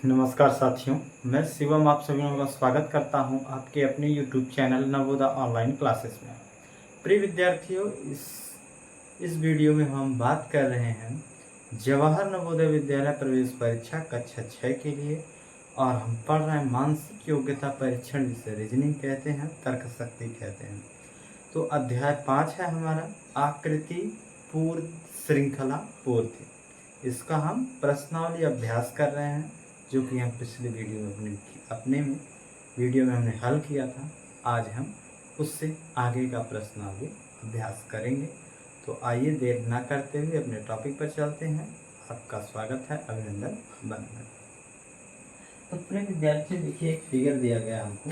नमस्कार साथियों, मैं शिवम आप सभी लोगों का स्वागत करता हूं आपके अपने YouTube channel Navodaya online classes में। प्रिय विद्यार्थियों, इस वीडियो में हम बात कर रहे हैं जवाहर नवोदय विद्यालय प्रवेश परीक्षा कक्षा 6 के लिए, और हम पढ़ रहे हैं मानसिक योग्यता परीक्षण, जिसे रीजनिंग कहते हैं, तर्क शक्ति कहते हैं। तो अध्याय 5 है हमारा आकृति पूर्व श्रृंखला पूर्ति। इसका हम प्रश्नावली अभ्यास कर रहे हैं, जो कि हम पिछले वीडियो में अपने वीडियो में हमने हल किया था। आज हम उससे आगे का प्रश्नावली अभ्यास करेंगे। तो आइए देर ना करते हुए अपने टॉपिक पर चलते हैं। आपका स्वागत है, अभिनंदन, वंदन। तो प्रिय विद्यार्थी, देखिए एक फिगर दिया गया हमको।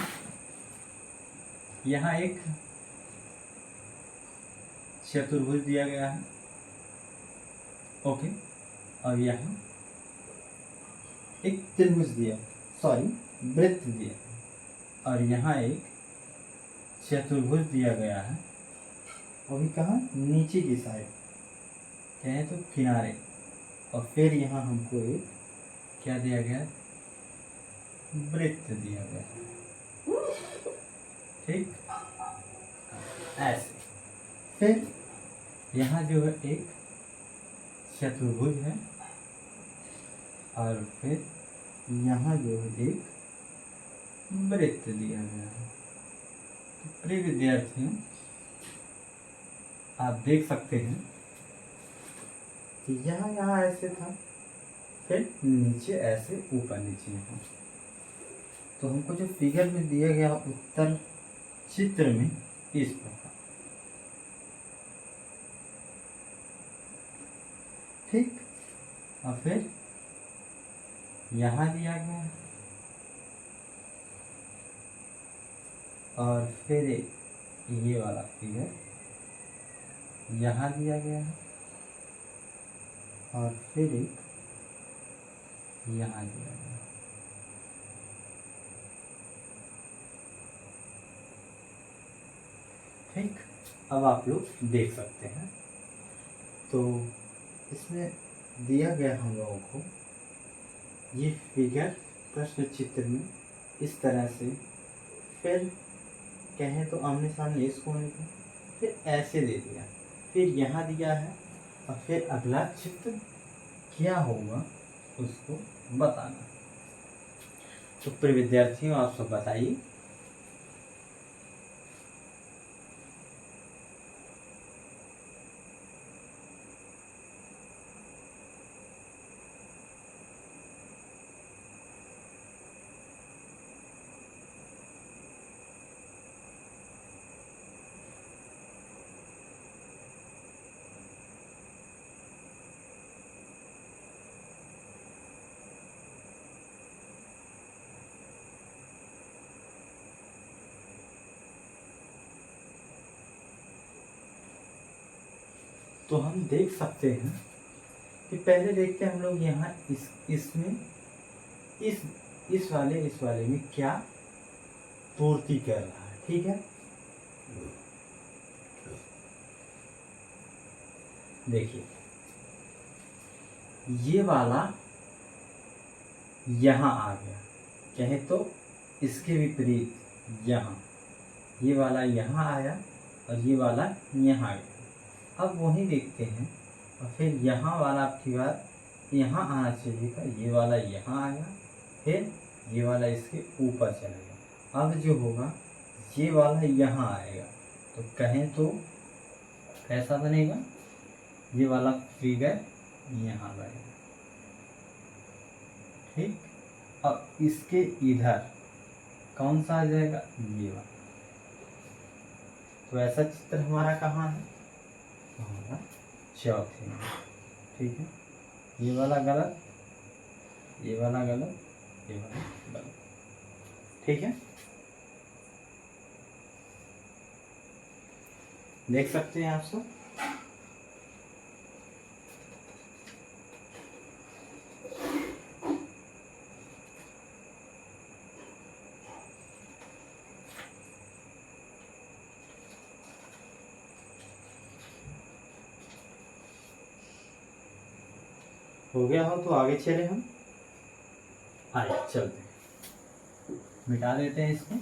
यहाँ एक चतुर्भुज दिया गया है, ओके, और यहाँ एक त्रिभुज दिया, वृत्त दिया, और यहाँ एक चतुर्भुज दिया गया है, वो भी कहाँ, नीचे की साइड कहें तो किनारे। और फिर यहाँ हमको एक क्या दिया गया, वृत्त दिया गया है, ठीक, ऐसे। फिर यहाँ जो है एक चतुर्भुज है, और फिर यहाँ जो है एक वृत्त दिया गया है। तो प्रिय विद्यार्थियों, आप देख सकते हैं कि यहाँ ऐसे था, फिर नीचे ऐसे, ऊपर नीचे यहाँ। तो हमको जो फिगर में दिया गया उत्तर चित्र में इस प्रकार, ठीक, और फिर यहाँ दिया गया, और फिर ये वाला फिगर यहाँ दिया गया है, और फिर एक यहाँ दिया गया है, ठीक। अब आप लोग देख सकते हैं। तो इसमें दिया गया हम लोगों को ये फिगर प्रश्न चित्र में इस तरह से, फिर कहें तो आमने सामने इसको होने को, फिर ऐसे दे दिया, फिर यहाँ दिया है, और फिर अगला चित्र क्या होगा उसको बताना। तो प्रिय विद्यार्थियों, आप सब बताइए। तो हम देख सकते हैं कि पहले देखते हैं हम लोग यहाँ इसमें इस वाले में क्या पूर्ति कर रहा है, ठीक है। देखिए, ये वाला यहाँ आ गया, कहे तो इसके विपरीत यहाँ, ये वाला यहाँ आया और ये वाला यहाँ आ गया। अब वही देखते हैं, और फिर यहाँ वाला आपकी बात यहाँ आना चाहिए था, ये वाला यहाँ आया, फिर ये वाला इसके ऊपर चलेगा। अब जो होगा, ये वाला यहाँ आएगा, तो कहें तो कैसा बनेगा, ये वाला फिगर यहाँ बनेगा, ठीक। अब इसके इधर कौन सा आ जाएगा, ये वाला। तो ऐसा चित्र हमारा कहाँ है, हमारा चौथे में, ठीक है। ये वाला गलत, ये वाला गलत, ये वाला गलत, ठीक है। देख सकते हैं आप सब। हो गया हो तो आगे चले हम। आइए चलते हैं, मिटा देते हैं इसको।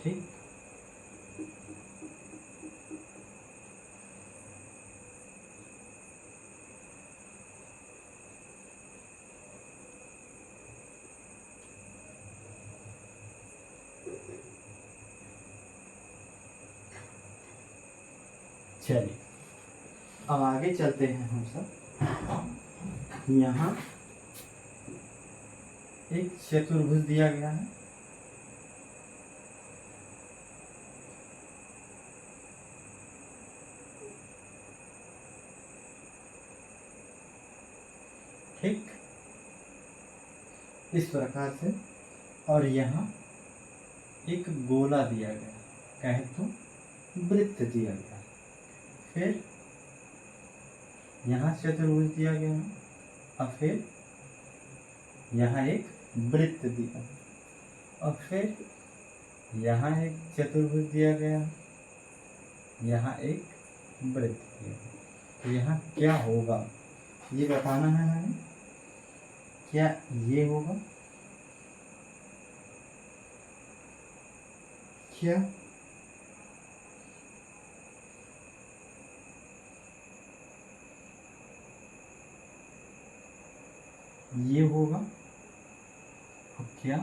ठीक, चलिए अब आगे चलते हैं हम सब। यहाँ एक चतुर्भुज दिया गया है, ठीक इस प्रकार से। और यहाँ एक गोला दिया गया, कहे तो वृत्त दिया गया। फिर यहाँ चतुर्भुज दिया गया है, और फिर यहाँ एक वृत्त दिया, और फिर यहाँ एक चतुर्भुज दिया गया, यहाँ एक वृत्त दिया। तो यहाँ क्या होगा ये बताना है हमें। क्या ये होगा? क्या ये होगा? और क्या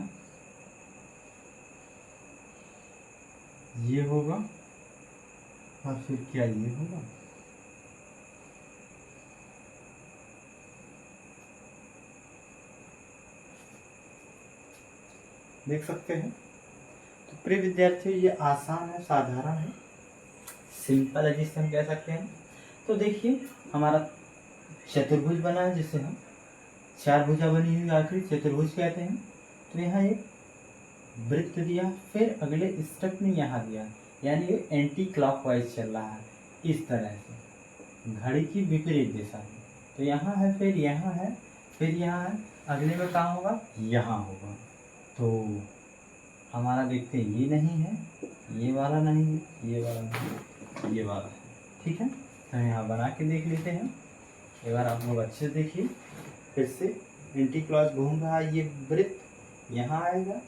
ये होगा? और फिर क्या ये होगा? देख सकते हैं। तो प्रिय विद्यार्थियों, ये आसान है, साधारण है, सिंपल है जिसे हम कह सकते हैं। तो देखिए हमारा चतुर्भुज बना है, जिसे हम चार भुजा बनी हुई आखिरी चतुर्भुज कहते हैं। तो यहाँ एक वृत्त दिया, फिर अगले स्टेप में यहाँ दिया, यानी ये एंटी क्लॉकवाइज चल रहा है इस तरह से, घड़ी की विपरीत दिशा में। तो यहाँ है, फिर यहाँ है, फिर यहाँ है, अगले में कहाँ होगा? यहाँ होगा। तो हमारा देखते हैं ये नहीं है, ये वाला नहीं है, ये वाला नहीं है, ये वाला है। ठीक है, तो यहाँ बना के देख लेते हैं। एक बार आप लोग अच्छे से देखिए। फिर से एंटी क्लॉक घूम रहा है, ये वृत्त यहाँ आएगा,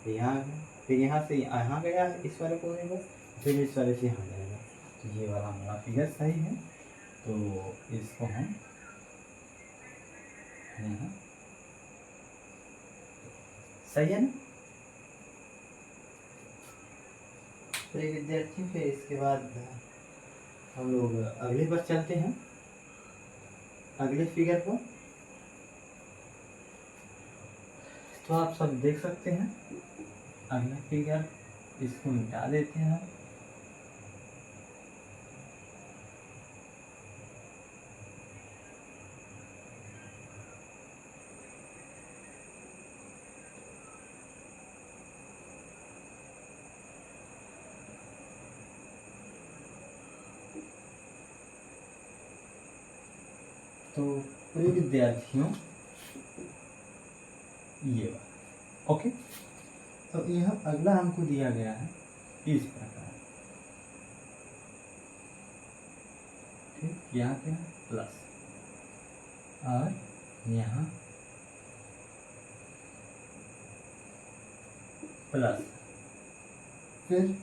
यहाँ गया, फिर यहाँ से यहाँ गया इस वाले कोने में, फिर इस वाले से यहाँ जाएगा। तो ये वाला हमारा फिगर सही है। तो इसको हम यहाँ सही है ना। तो विद्यार्थी, फिर इसके बाद हम लोग अगले पर चलते हैं, अगले फिगर पर। तो आप सब देख सकते हैं अगला फिगर, इसको मिटा देते हैं हम। तो प्रिय विद्यार्थियों, ये बात ओके। तो यह अगला हमको दिया गया है इस प्रकार, ठीक, यहाँ क्या प्लस, और यहाँ प्लस, फिर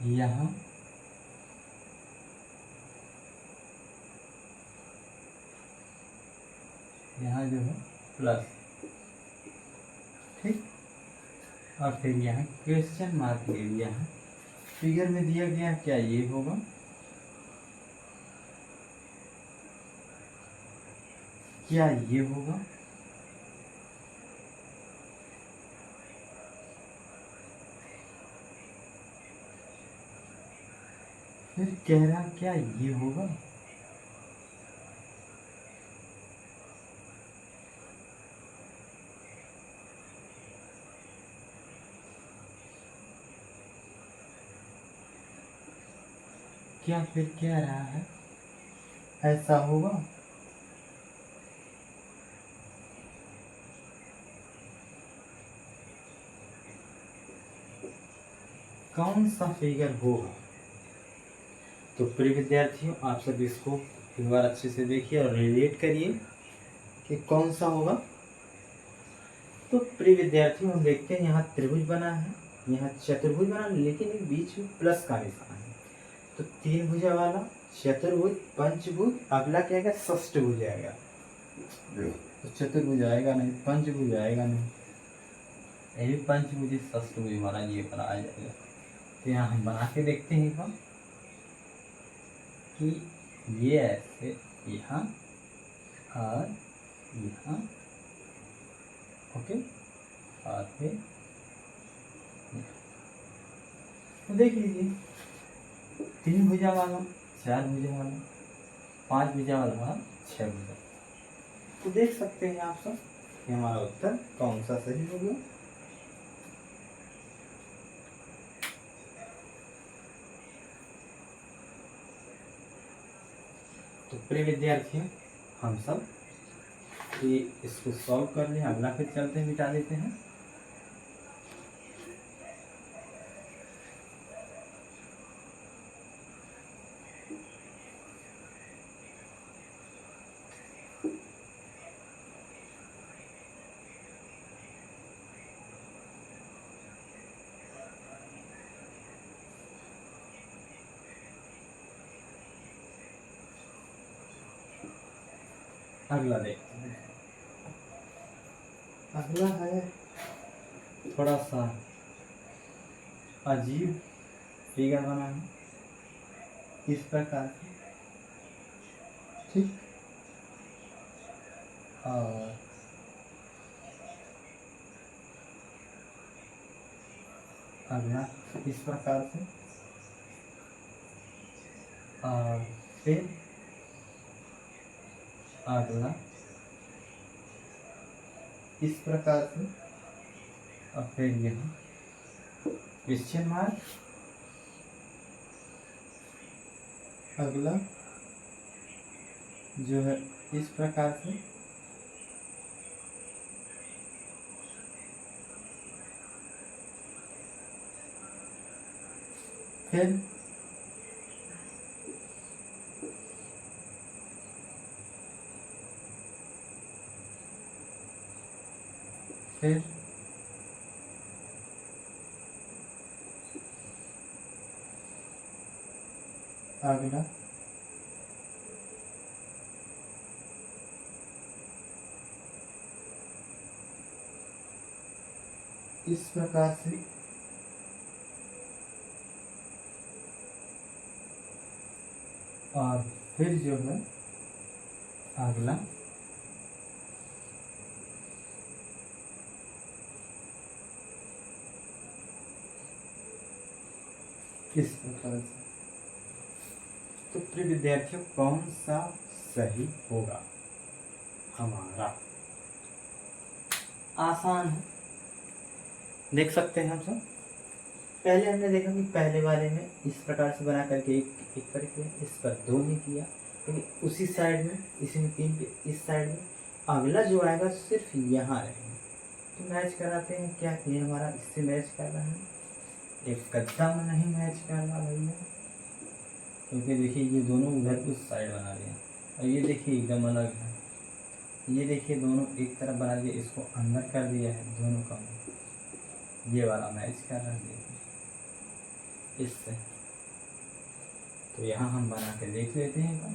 यहाँ जो है प्लस, ठीक, और फिर यहाँ क्वेश्चन मार्क ले लिया है। फिगर में दिया गया क्या ये होगा? क्या ये होगा? फिर कह रहा क्या ये होगा? क्या फिर कह रहा है ऐसा होगा? कौन सा फिगर होगा? तो प्रिय विद्यार्थियों, आप सब इसको एक बार अच्छे से देखिए और रिलेट करिए कि कौन सा होगा। तो प्रिय विद्यार्थियों, हम देखते हैं यहाँ त्रिभुज बना है, यहाँ चतुर्भुज बना, लेकिन एक बीच में प्लस का निशान है। तो तीन भुजा वाला चतुर्भुज, पंचभुज, अगला क्या आएगा? षष्ठभुज आएगा। तो चतुर्भुज आएगा नहीं, पंचभुज आएगा नहीं, ये भी पंचभुज षष्ठभुज हमारा ये बना आ जाएगा। तो यहाँ हम बना के देखते हैं एक बार कि ये ऐसे यहाँ और यहाँ, ओके, और फिर तो देख लीजिए, तीन भुजा वाला, चार भुजा वाला, पांच भुजा वाला, छह भुजा। तो देख सकते हैं आप सब कि हमारा उत्तर कौन सा सही होगा। तो प्रिय विद्यार्थियों, हम सब ये इसको सॉल्व कर लें, अगला फिर चलते हैं, मिटा देते हैं। अगला देखते हैं। अगला है थोड़ा सा अजीब फिगर बना है इस प्रकार से, ठीक, और अगला इस प्रकार से, और फिर अगला इस प्रकार से, और फिर यहाँ क्वेश्चन मार्क, अगला जो है इस प्रकार से, फिर अगला इस प्रकार से, और फिर जो है अगला इस प्रकार से। तो प्रिय विद्यार्थियों, कौन सा सही होगा हमारा? आसान है, देख सकते हैं हम सब। पहले हमने देखा कि पहले वाले में इस प्रकार से बना करके एक करके इस पर दो ने किया, लेकिन उसी साइड में इसमें तीन पे इस साइड में, अगला जो आएगा सिर्फ यहाँ रहेगा। तो मैच कराते हैं, क्या ये हमारा इससे मैच कर रहा है? एक कदम नहीं मैच कर रहा भैया, क्योंकि देखिए ये दोनों उधर उस साइड बना लिया, और ये देखिए एकदम अलग है। ये देखिए दोनों एक तरफ बना दिया, इसको अंदर कर दिया है, दोनों का ये वाला मैच कर रहा है देखिए इससे। तो यहाँ हम बना के देख लेते हैं।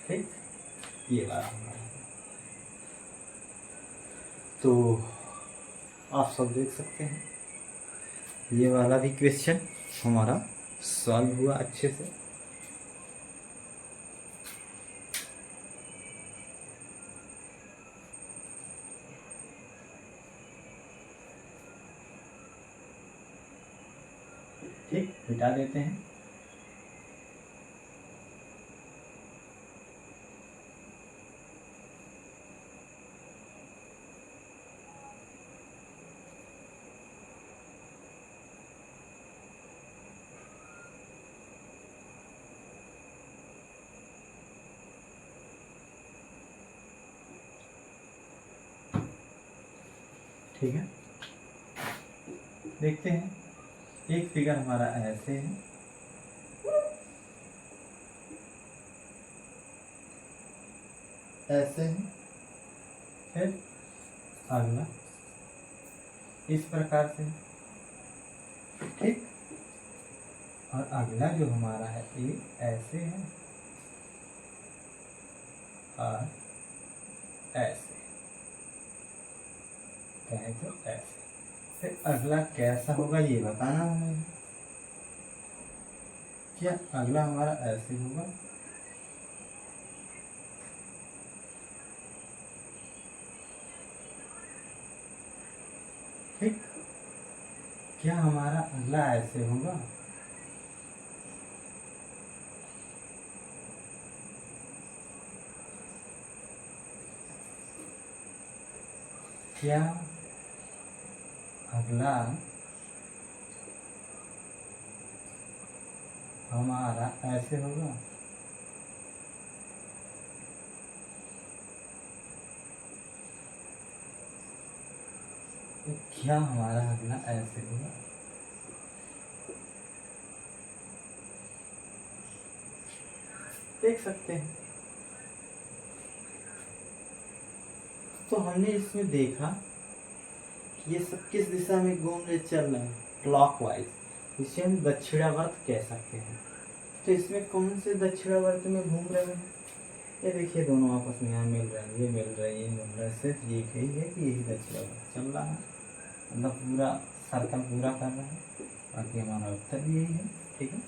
ठीक, ये वाला हमारा। तो आप सब देख सकते हैं ये वाला भी क्वेश्चन हमारा सॉल्व हुआ अच्छे से। ठीक, मिटा देते हैं। ठीक है, देखते हैं। एक फिगर हमारा ऐसे है, ऐसे है, फिर अगला इस प्रकार से, ठीक। और अगला जो हमारा है ये ऐसे है और ऐसे, कहें तो ऐसे। फिर अगला कैसा होगा ये बताना हमें। क्या अगला हमारा ऐसे होगा, ठीक। क्या हमारा अगला ऐसे होगा, क्या अगला हमारा ऐसे होगा, तो क्या हमारा अगला ऐसे होगा। देख सकते हैं। तो हमने इसमें देखा कि ये सब किस दिशा में घूमने चल रहे हैं, क्लॉकवाइज। इसे हम दक्षिणावर्त कह सकते हैं। तो इसमें कौन से दक्षिणावर्त में घूम रहे हैं, ये देखिए दोनों आपस में यहाँ मिल रहे हैं, ये मिल रहा है, ये मिल रहा है। सिर्फ ये ही है कि यही दक्षिणावर्त चल रहा है, मतलब पूरा सर्कल पूरा कर रहा है। बाकी हमारा उत्तर भी यही है, ठीक है।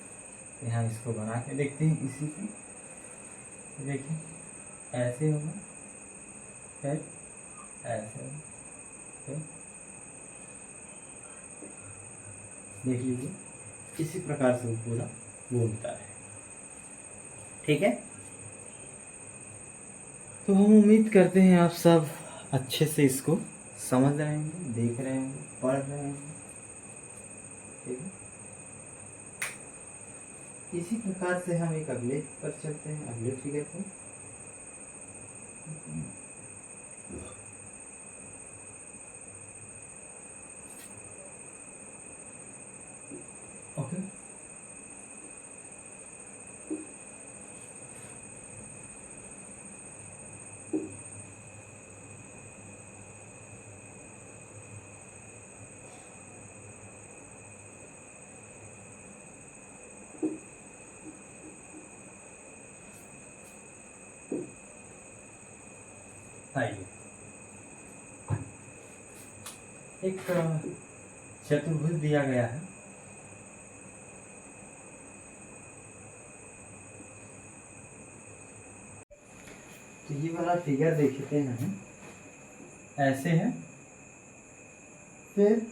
यहाँ इसको बना के देखते हैं इसी को। देखिए ऐसे होगा, फिर ऐसे होगा, फिर देख लीजिए इसी प्रकार से वो पूरा घूमता है, ठीक है। तो हम उम्मीद करते हैं आप सब अच्छे से इसको समझ रहे होंगे, देख रहे होंगे, पढ़ रहे होंगे, ठीक है। इसी प्रकार से हम एक अगले पर चलते हैं, अगले फिगर पर। ओके, आइए एक चतुर्भुज दिया गया है। तो ये वाला फिगर देखते हैं, ऐसे है, फिर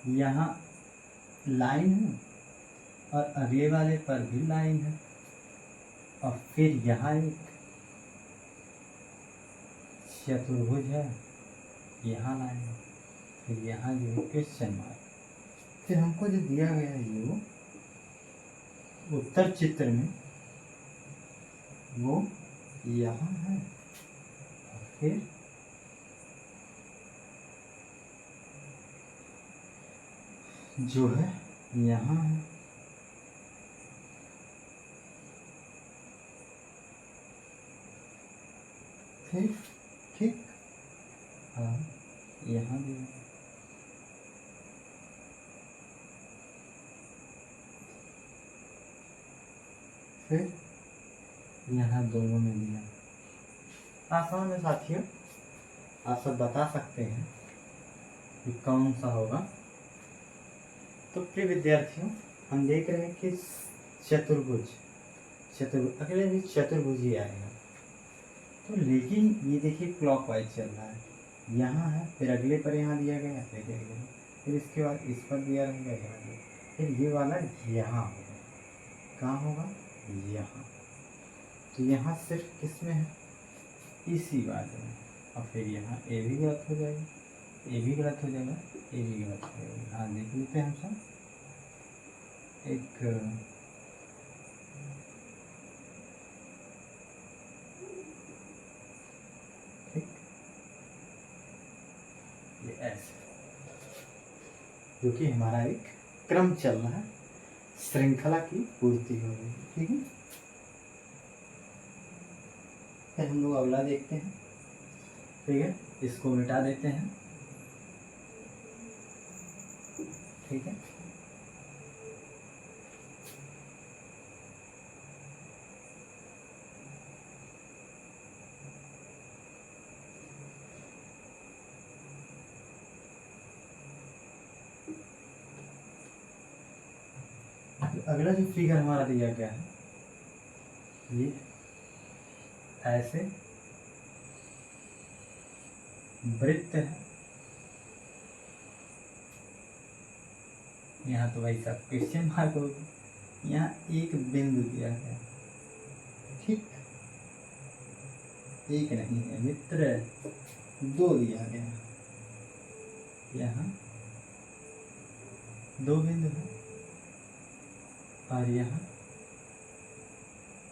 यहाँ लाइन है और अगले वाले पर भी लाइन है, और फिर यहाँ एक चतुर्भुज है, यहाँ लाइन है, फिर यहाँ जो है क्वेश्चन मार्क। फिर हमको जो दिया गया है ये वो उत्तर चित्र में वो यहाँ है, और फिर जो है यहाँ है। फिर ठीक, हाँ यहाँ भी है। फिर यहाँ दोनों में दिया। आसान है साथियों, आप सब बता सकते हैं कि कौन सा होगा। तो प्रिय विद्यार्थियों, हम देख रहे हैं कि चतुर्भुज अगले भी चतुर्भुज ही आएगा। तो लेकिन ये देखिए क्लॉकवाइज चल रहा है, यहाँ है, फिर अगले पर यहाँ दिया गया, फिर इसके बाद इस पर दिया रहेगा यहाँ, फिर ये वाला यहाँ होगा। कहाँ होगा, यहाँ। तो यहाँ सिर्फ किस में है, इसी बाजू में। और फिर यहाँ ए भी गलत हो जाएगा, ए भी गलत हो जाएगा, ए भी गलत हो जाएगा। हाँ देख लेते हैं हम सब एक ठीक, ये ऐसे जो कि हमारा एक क्रम चल रहा है, श्रृंखला की पूर्ति हो रही है। ठीक है, फिर हम लोग अगला देखते हैं। ठीक है, इसको मिटा देते हैं। ठीक है, अगला जो फिगर हमारा दिया गया है, ये ऐसे वृत्त है। यहाँ तो भाई साहब क्वेश्चन मार्क होगा, यहाँ एक बिंदु दिया गया। ठीक, एक नहीं है मित्र, दो दिया गया। यहाँ दो बिंदु है और यहाँ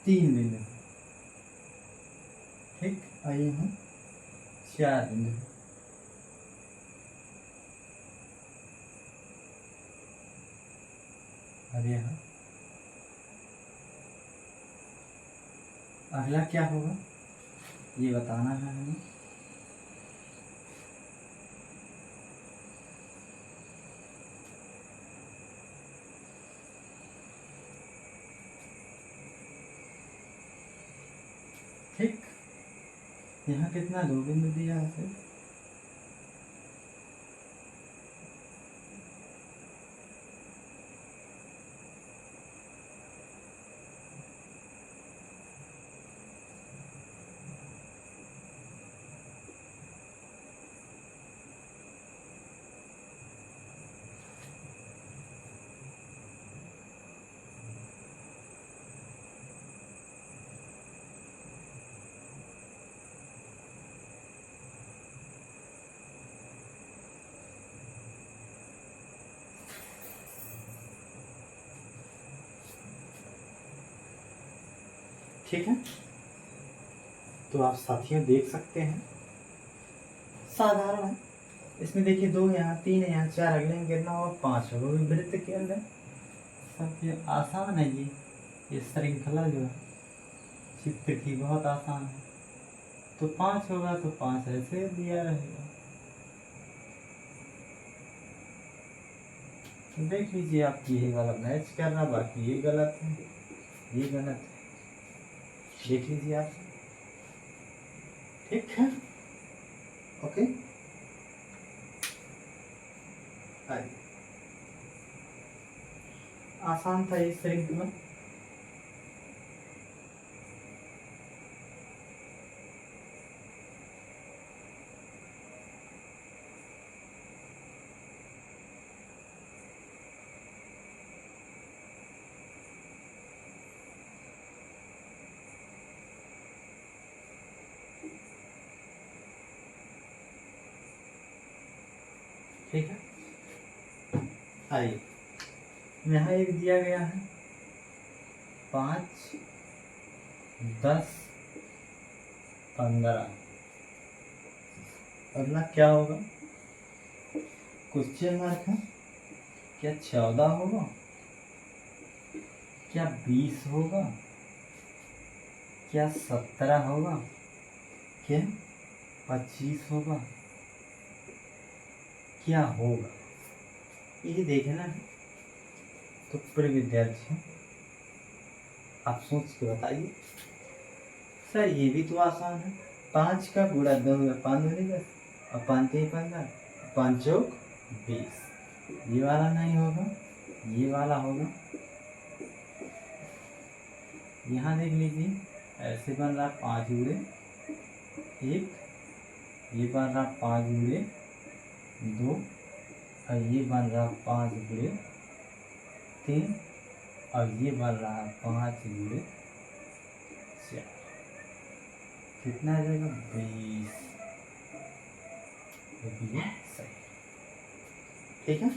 तीन बिंदु है। ठीक, और यहाँ चार बिंदु है। और यहाँ अगला क्या होगा ये बताना है हमें। ठीक, यहाँ कितना, दो बिंदु दिया है सिर्फ। ठीक है, तो आप साथियों देख सकते हैं, साधारण है। इसमें देखिए दो यहाँ, तीन यहाँ, चार, अगले में कितना होगा, पाँच होगा। वृत्त के अंदर साथियों आसान है ये श्रृंखला जो है चित्र की बहुत आसान है। तो पाँच होगा तो पाँच ऐसे दिया रहेगा। तो देख लीजिए आप, ये वाला मैच कर रहा, बाकी ये गलत है, ये गलत है। देख लीजिए आप। ठीक है, ओके, आइए। आसान था ये श्रृंखला। ठीक है, आइए, यहाँ एक दिया गया है 5, 10, 15। अगला क्या होगा, क्वेश्चन मार्क है। क्या 14 होगा, क्या 20 होगा, क्या 17 होगा, क्या 25 होगा, क्या होगा, ये देखना है। तो प्रिय विद्यार्थी आप सोच के बताइए। सर ये भी तो आसान है, 5 का गुणा 2 होगा, 5 दूनी 10 और 5 3 15, 5 चौक 20। ये वाला नहीं होगा, ये वाला होगा। यहाँ देख लीजिए, ऐसे बन रहा 5 गुणे 1, ये बन रहा 5 गुणे 2, और ये बन रहा 5 गुणे 3, और ये बन रहा 5 गुणे 4। कितना आ जाएगा, 20। ये सही। ठीक है,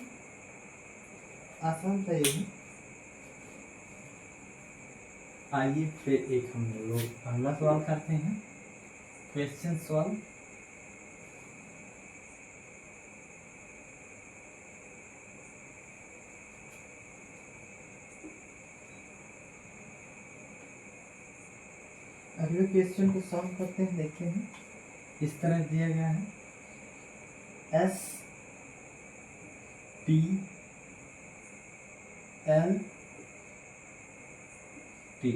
आसान था ये भी। आइए फिर एक हम लोग अगला सवाल करते हैं, क्वेश्चन सॉल्व। अगले क्वेश्चन को सॉल्व करते हैं, देखते हैं। इस तरह दिया गया है S P L T,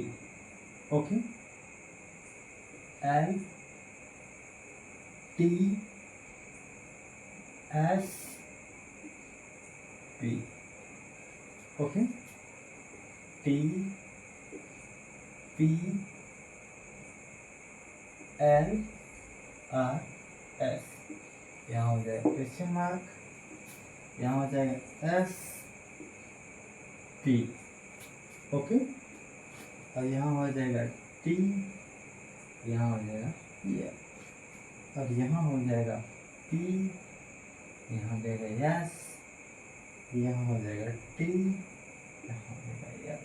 okay, L T S P, okay, T P L R S, यहाँ हो जाएगा क्वेश्चन मार्क, यहाँ हो जाएगा एस पी, ओके, और यहाँ हो जाएगा टी, यहाँ हो जाएगा ये, और यहाँ हो जाएगा पी, यहाँ हो जाएगा एस, यहाँ हो जाएगा टी, यहाँ हो जाएगा एल,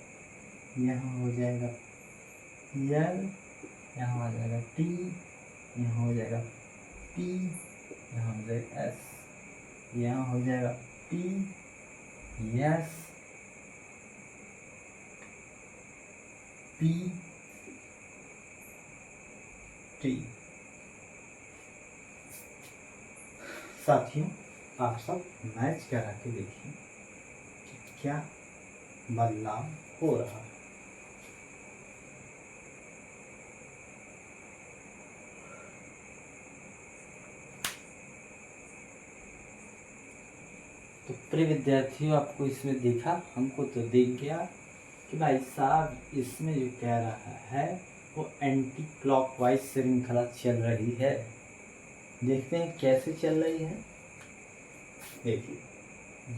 यहाँ हो जाएगा एल, यहाँ हो जाएगा टी, यहाँ हो जाएगा पी, यहाँ हो जाएगा एस, यहाँ हो जाएगा पी एस पी टी। साथियों, आप सब मैच करा के देखिए कि क्या बदलाव हो रहा है। तो प्रिय विद्यार्थियों, आपको इसमें देखा, हमको तो देख गया कि भाई साहब इसमें जो कह रहा है वो एंटी क्लॉकवाइज श्रृंखला चल रही है। देखते हैं कैसे चल रही है। देखिए,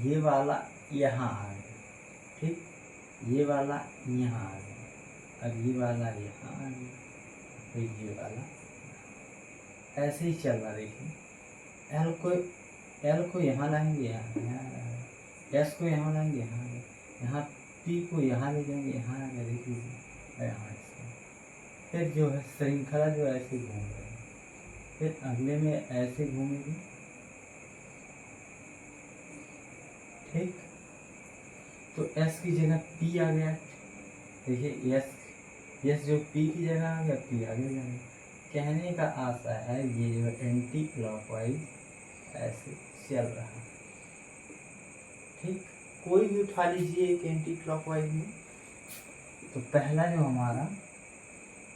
ये वाला यहाँ आ गया, ठीक, ये वाला यहाँ आ गया, और ये वाला यहाँ आ गया, फिर ये वाला ऐसे ही चल रहा। देखिए, एल को यहाँ लाएंगे, यहाँ एस को यहाँ लाएंगे, यहाँ पी को यहाँ ले जाएंगे, यहाँ आ गया, देखिए यहाँ से। फिर जो है श्रृंखला जो ऐसे घूम रही है, फिर अगले में ऐसे घूमेगी, ठीक। तो एस की जगह पी आ गया, देखिए एस जो पी की जगह आ गया, पी आगे जाएगा। कहने का आशा है ये जो एंटी क्लॉकवाइज ऐसे चल रहा है, ठीक। कोई भी उठा लीजिए एक एंटी क्लॉकवाइज में। तो पहला जो हमारा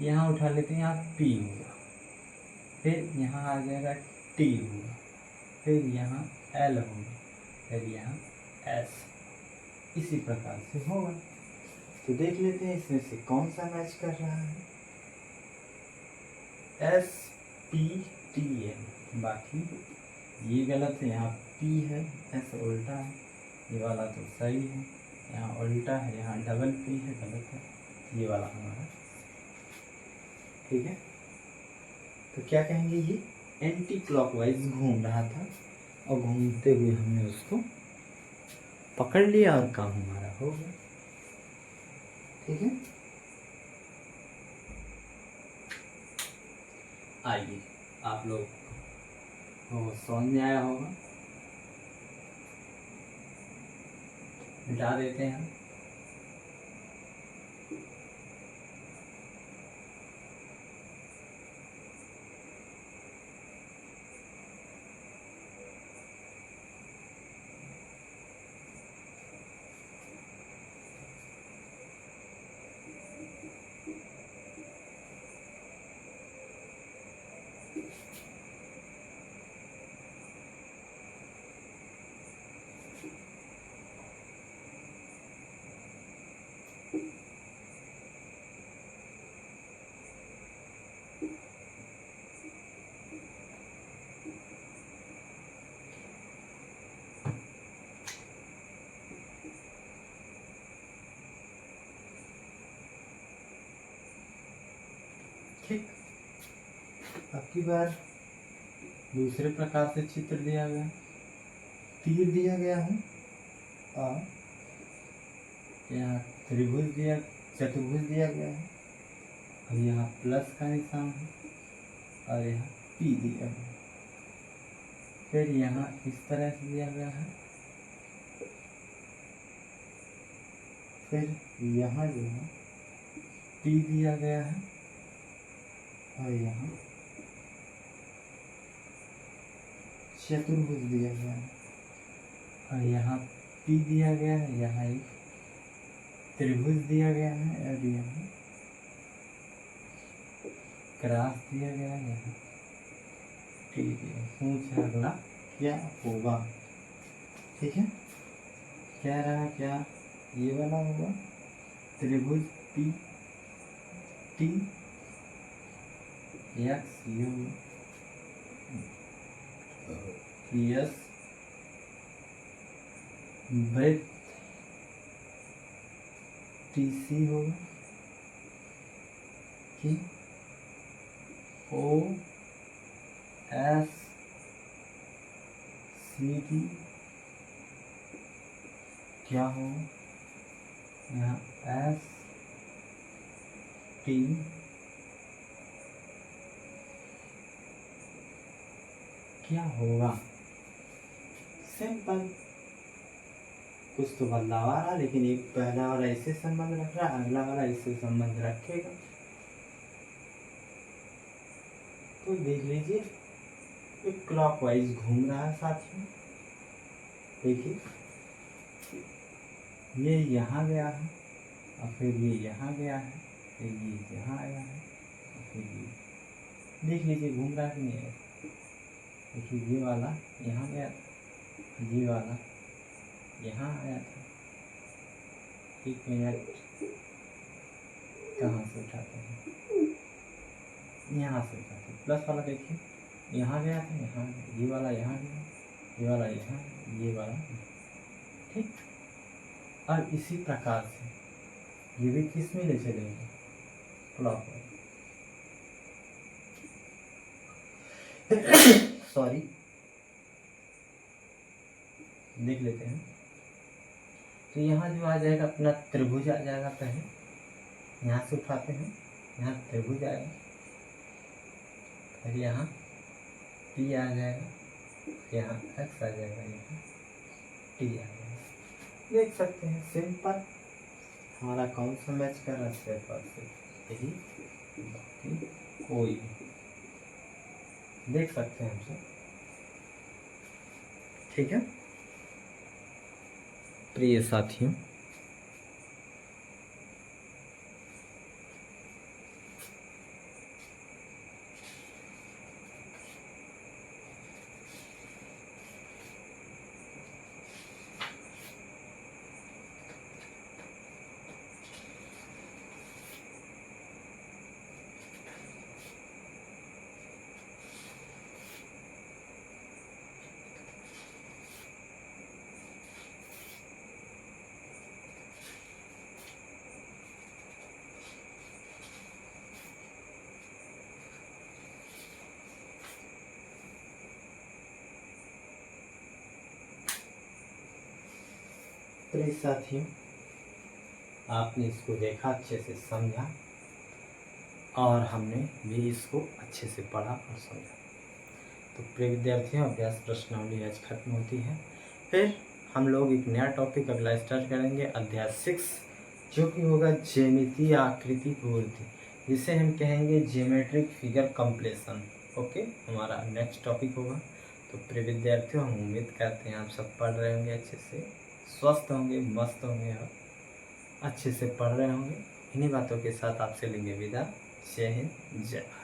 यहाँ उठा लेते हैं, यहाँ पी हुआ, फिर यहाँ आ जाएगा टी हुआ, फिर यहाँ एल होगा, फिर यहाँ एस, इसी प्रकार से होगा। तो देख लेते हैं इसमें से कौन सा मैच कर रहा है। एस पी टी एल, बाकी ये गलत है, यहाँ पी है, एस उल्टा है, ये वाला तो सही है, यहाँ उल्टा है, यहाँ डबल पी है, गलत है, ये वाला हमारा ठीक है। तो क्या कहेंगे, ये एंटी क्लॉकवाइज घूम रहा था और घूमते हुए हमने उसको पकड़ लिया और काम हमारा हो गया, ठीक है। आइए, आप लोग को समझ में आया होगा, मिटा देते हैं हम। ठीक, अब की बार दूसरे प्रकार से चित्र दिया गया, तीर दिया गया है और यहाँ त्रिभुज दिया, चतुर्भुज दिया गया है, और यहाँ प्लस का निशान है, और यहाँ पी दिया गया है। फिर यहाँ इस तरह से दिया गया है, फिर यहाँ जो है पी दिया गया है, और यहाँ चतुर्भुज दिया गया है और यहाँ P दिया गया है, यहाँ एक त्रिभुज दिया गया है और यहाँ क्रॉस दिया गया है, यहाँ T दिया। पूछा अगला क्या होगा। ठीक है, क्या रहा, क्या ये वाला होगा त्रिभुज P T X U yes वृत्त TC होगा कि OSCD क्या होगा, यहाँ ST क्या होगा। सिंपल, कुछ तो बदलाव आ रहा, लेकिन एक पहला वाला इससे संबंध रख रहा है, अगला वाला इससे संबंध रखेगा। तो देख लीजिए एक क्लॉकवाइज घूम रहा है साथियों। देखिए ये यहाँ गया है और फिर ये यहाँ गया है, फिर ये यहाँ आया है और फिर ये, देख लीजिए घूम रहा है कि नहीं है। देखिए ये वाला यहाँ गया था, ये वाला यहाँ आया था। एक मिनट, कहाँ से उठाते हैं, यहाँ से उठाते हैं। प्लस वाला देखिए यहाँ गया था, यहाँ ये वाला यहाँ गया, ये वाला यहाँ, ये वाला, ठीक। और इसी प्रकार से ये भी किस में ले चलेंगे, क्लॉकवाइज। सॉरी, देख लेते हैं। तो यहाँ जो आ जाएगा अपना त्रिभुज आ जाएगा। पहले यहाँ से उठाते हैं, यहाँ त्रिभुज आएगा, फिर यहाँ P आ जाएगा, यहाँ X आ जाएगा, यहाँ T आ जाएगा। देख सकते हैं सिंपल, हमारा कौन सा मैच कर रहा है, सिर्फ और सिर्फ यही, बाकी कोई नहीं। देख सकते हैं हम सब, ठीक है प्रिय साथियों। प्रिय साथियों, आपने इसको देखा, अच्छे से समझा और हमने भी इसको अच्छे से पढ़ा और समझा। तो प्रिय विद्यार्थियों, अभ्यास प्रश्नावली आज खत्म होती है। फिर हम लोग एक नया टॉपिक अगला स्टार्ट करेंगे, अध्याय 6, जो कि होगा ज्यामितीय आकृति पूर्ति, जिसे हम कहेंगे ज्योमेट्रिक फिगर कंप्लीशन। ओके, हमारा नेक्स्ट टॉपिक होगा। तो प्रिय विद्यार्थियों, हम उम्मीद करते हैं आप सब पढ़ रहे होंगे, अच्छे से स्वस्थ होंगे, मस्त होंगे और अच्छे से पढ़ रहे होंगे। इन्हीं बातों के साथ आपसे लेंगे विदा। जय हिंद, जय भारत।